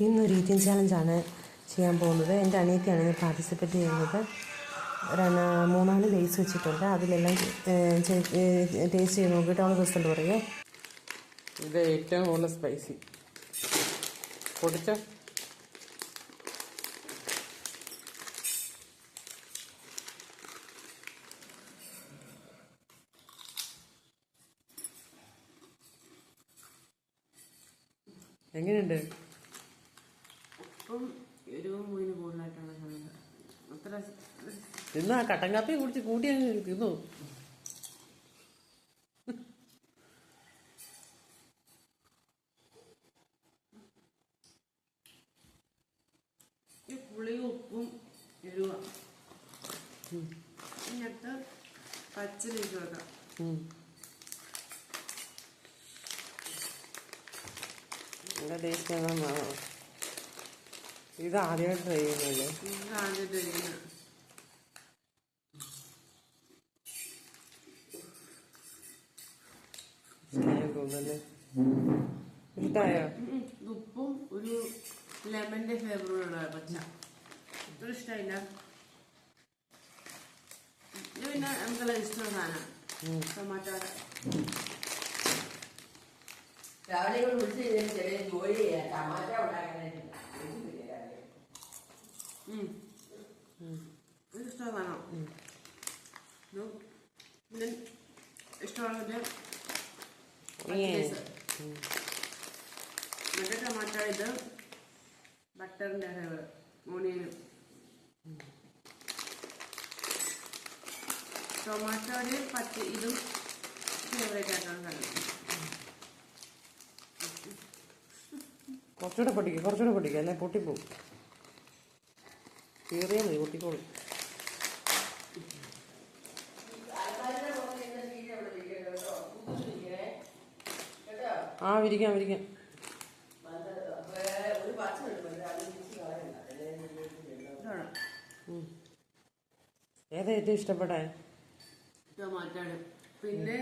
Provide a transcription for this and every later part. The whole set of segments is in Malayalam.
ഇന്നൊരു ഈറ്റിംഗ് ചാലഞ്ചാണ് ചെയ്യാൻ പോകുന്നത്. എൻ്റെ അനിയത്തിയാണ് ഇത് പാർട്ടിസിപ്പേറ്റ് ചെയ്യുന്നത്. 3-4 ലേസ് വെച്ചിട്ടുണ്ട്. അതിലെല്ലാം ടേസ്റ്റ് ചെയ്ത് നോക്കിയിട്ട് അവൾ റിസൾട്ട് പറയേ. ഇത് ഏറ്റവും കൂടുതൽ സ്പൈസി പൊടിച്ച എങ്ങനെയുണ്ട്? തിന്നാ കട്ടൻ കാപ്പി കുടിച്ച് കൂട്ടി അങ്ങ് തിന്നു. പുളിയും ഉപ്പും എരിവ എന്നിട്ട് പച്ചലേക്ക് വെക്കാം. ഇത് ആദ്യമായിട്ട് ട്രൈ ചെയ്യുന്നല്ലേ? ആദ്യമായിട്ട് കഴിക്കുന്ന തോന്നല്ലേ? ഇഷ്ടായോ? ഉപ്പും ഒരു ലെമന്റെ ഫ്ലേവറുള്ള പച്ച ഒട്ടും ഇഷ്ടമില്ല. പിന്നെ നമുക്കെല്ലാം ഇഷ്ടമുള്ള സാധനം ടൊമാറ്റോ. രാവിലെ വിളിച്ച് ചെറിയ ജോലി ചെയ്യാം. ടമാറ്റോ ഉണ്ടാക്കാനായിട്ട് ഇഷ്ടമുള്ള സാധനം. പിന്നെ ഇഷ്ടമുള്ള മറ്റേ ടൊമാറ്റോ, ഇത് ബട്ടറിന്റെ ഫ്ലേവർ, ഓണിയനും. ടൊമാറ്റോയുടെ പച്ച ഇതും ഫേവറേറ്റ് ആക്കാൻ കഴിയും. കുറച്ചുകൂടെ പൊട്ടിക്കുക അല്ലെ പൊട്ടിപ്പോവും. കീറിയാൽ മതി, പൊട്ടിക്കോളും. ആ വിരിക്കാം. ഏതാ ഏറ്റവും ഇഷ്ടപ്പെട്ടെ? ടൊമാറ്റോയുടെ, പിന്നെ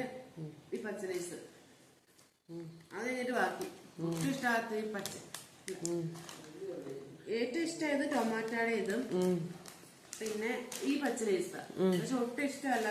ഈ പച്ച റൈസ്, അത് കഴിഞ്ഞിട്ട് ബാക്കി. ഒട്ടും ഇഷ്ടമാകാത്ത ഈ പച്ച. ഏറ്റവും ഇഷ്ടമായത് ടൊമാറ്റോയുടെ ഇതും പിന്നെ ഈ പച്ച റൈസാ. പക്ഷെ ഒട്ടും ഇഷ്ടമല്ലാത്ത